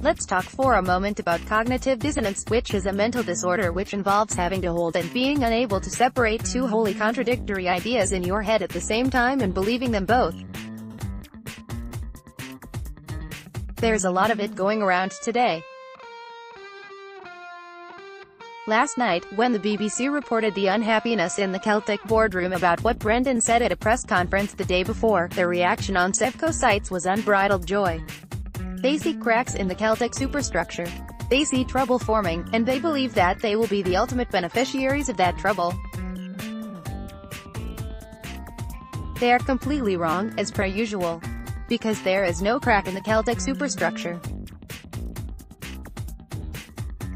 Let's talk for a moment about cognitive dissonance, which is a mental disorder which involves having to hold and being unable to separate two wholly contradictory ideas in your head at the same time and believing them both. There's a lot of it going around today. Last night, when the BBC reported the unhappiness in the Celtic boardroom about what Brendan said at a press conference the day before, the reaction on Sevco sites was unbridled joy. They see cracks in the Celtic superstructure. They see trouble forming, and they believe that they will be the ultimate beneficiaries of that trouble. They are completely wrong, as per usual. Because there is no crack in the Celtic superstructure.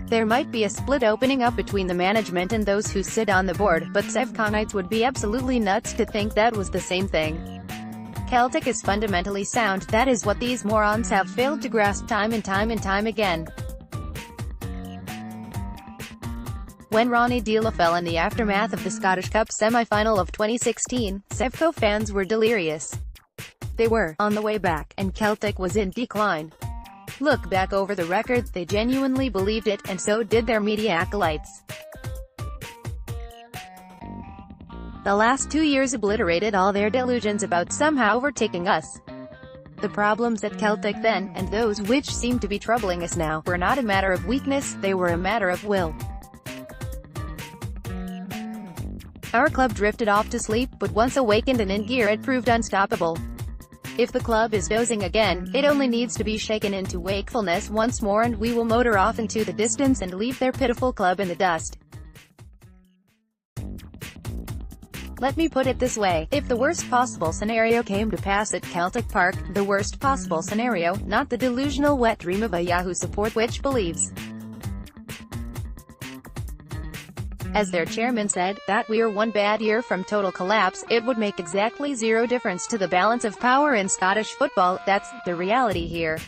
There might be a split opening up between the management and those who sit on the board, but Sevconites would be absolutely nuts to think that was the same thing. Celtic is fundamentally sound, that is what these morons have failed to grasp time and time again. When Ronnie Deila fell in the aftermath of the Scottish Cup semi-final of 2016, Sevco fans were delirious. They were on the way back, and Celtic was in decline. Look back over the records, they genuinely believed it, and so did their media acolytes. The last 2 years obliterated all their delusions about somehow overtaking us. The problems at Celtic then, and those which seem to be troubling us now, were not a matter of weakness, they were a matter of will. Our club drifted off to sleep, but once awakened and in gear it proved unstoppable. If the club is dozing again, it only needs to be shaken into wakefulness once more and we will motor off into the distance and leave their pitiful club in the dust. Let me put it this way, if the worst possible scenario came to pass at Celtic Park, the worst possible scenario, not the delusional wet dream of a Yahoo support which believes, as their chairman said, that we're one bad year from total collapse, it would make exactly zero difference to the balance of power in Scottish football. That's the reality here.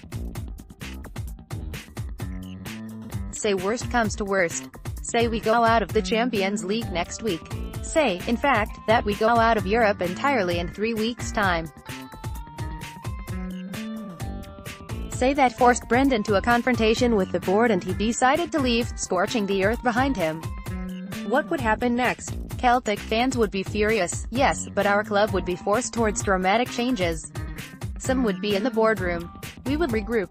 Say worst comes to worst. Say we go out of the Champions League next week. Say, in fact, that we go out of Europe entirely in 3 weeks' time. Say that forced Brendan to a confrontation with the board and he decided to leave, scorching the earth behind him. What would happen next? Celtic fans would be furious, yes, but our club would be forced towards dramatic changes. Some would be in the boardroom. We would regroup.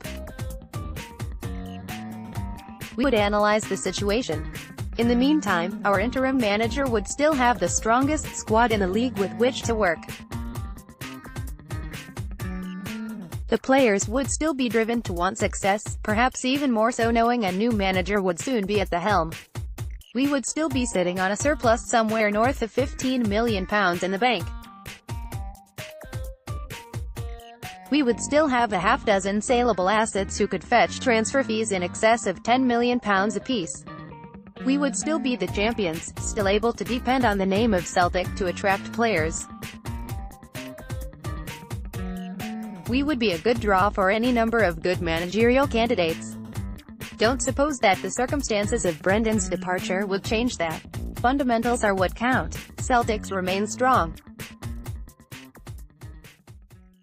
We would analyze the situation. In the meantime, our interim manager would still have the strongest squad in the league with which to work. The players would still be driven to want success, perhaps even more so knowing a new manager would soon be at the helm. We would still be sitting on a surplus somewhere north of £15 million in the bank. We would still have a half-dozen saleable assets who could fetch transfer fees in excess of £10 million apiece. We would still be the champions, still able to depend on the name of Celtic to attract players. We would be a good draw for any number of good managerial candidates. Don't suppose that the circumstances of Brendan's departure would change that. Fundamentals are what count. Celtics remain strong.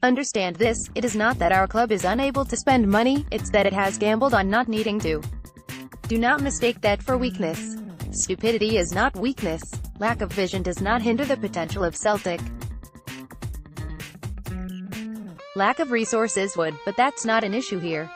Understand this, it is not that our club is unable to spend money, it's that it has gambled on not needing to. Do not mistake that for weakness. Stupidity is not weakness. Lack of vision does not hinder the potential of Celtic. Lack of resources would, but that's not an issue here.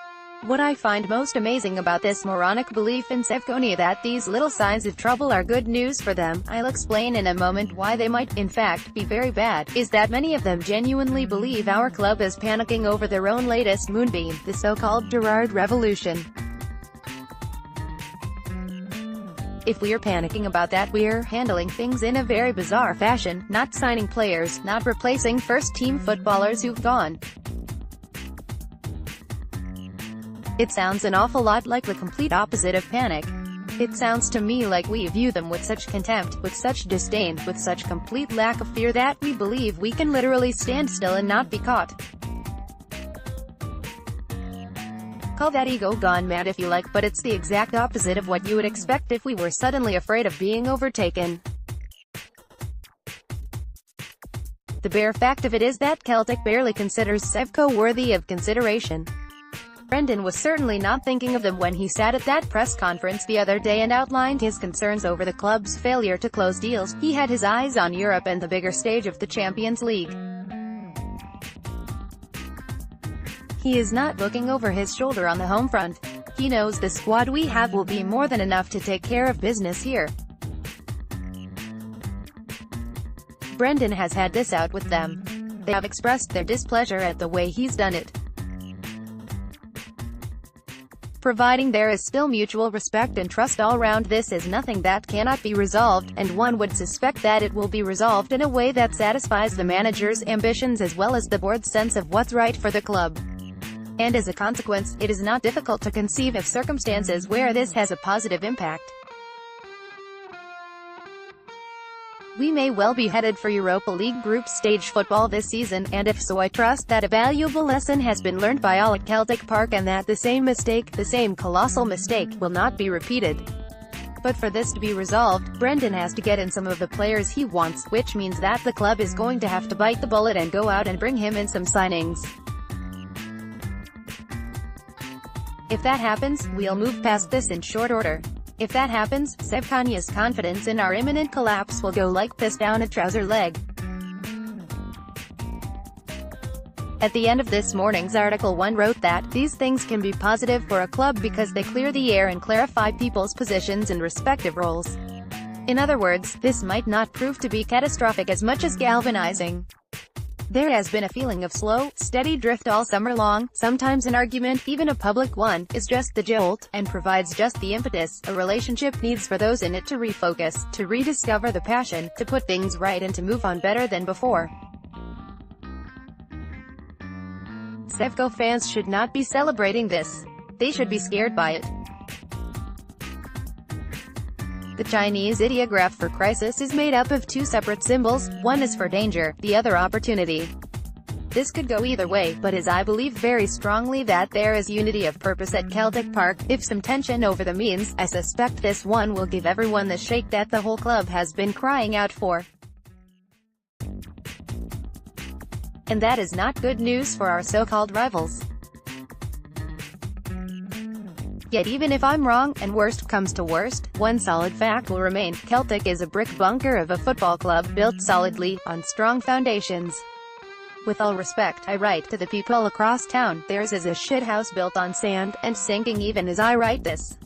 What I find most amazing about this moronic belief in Sevconia that these little signs of trouble are good news for them, I'll explain in a moment why they might, in fact, be very bad, is that many of them genuinely believe our club is panicking over their own latest moonbeam, the so-called Gerrard Revolution. If we're panicking about that, we're handling things in a very bizarre fashion, not signing players, not replacing first-team footballers who've gone. It sounds an awful lot like the complete opposite of panic. It sounds to me like we view them with such contempt, with such disdain, with such complete lack of fear that we believe we can literally stand still and not be caught. Call that ego gone mad if you like, but it's the exact opposite of what you would expect if we were suddenly afraid of being overtaken. The bare fact of it is that Celtic barely considers Sevco worthy of consideration. Brendan was certainly not thinking of them when he sat at that press conference the other day and outlined his concerns over the club's failure to close deals. He had his eyes on Europe and the bigger stage of the Champions League. He is not looking over his shoulder on the home front. He knows the squad we have will be more than enough to take care of business here. Brendan has had this out with them. They have expressed their displeasure at the way he's done it. Providing there is still mutual respect and trust all round, this is nothing that cannot be resolved, and one would suspect that it will be resolved in a way that satisfies the manager's ambitions as well as the board's sense of what's right for the club. And as a consequence, it is not difficult to conceive of circumstances where this has a positive impact. We may well be headed for Europa League group stage football this season, and if so, I trust that a valuable lesson has been learned by all at Celtic Park and that the same mistake, the same colossal mistake, will not be repeated. But for this to be resolved, Brendan has to get in some of the players he wants, which means that the club is going to have to bite the bullet and go out and bring him in some signings. If that happens, we'll move past this in short order. If that happens, Sevco's confidence in our imminent collapse will go like piss down a trouser leg. At the end of this morning's article, one wrote that, "These things can be positive for a club because they clear the air and clarify people's positions and respective roles." In other words, this might not prove to be catastrophic as much as galvanizing. There has been a feeling of slow, steady drift all summer long. Sometimes an argument, even a public one, is just the jolt, and provides just the impetus a relationship needs for those in it to refocus, to rediscover the passion, to put things right and to move on better than before. Sevco fans should not be celebrating this. They should be scared by it. The Chinese ideograph for crisis is made up of two separate symbols, one is for danger, the other opportunity. This could go either way, but as I believe very strongly that there is unity of purpose at Celtic Park, if some tension over the means, I suspect this one will give everyone the shake that the whole club has been crying out for. And that is not good news for our so-called rivals. Yet even if I'm wrong, and worst comes to worst, one solid fact will remain: Celtic is a brick bunker of a football club, built solidly, on strong foundations. With all respect, I write to the people across town, theirs is a shithouse built on sand, and sinking even as I write this.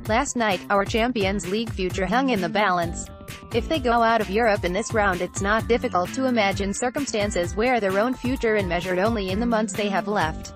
Last night, our Champions League future hung in the balance. If they go out of Europe in this round, it's not difficult to imagine circumstances where their own future is measured only in the months they have left.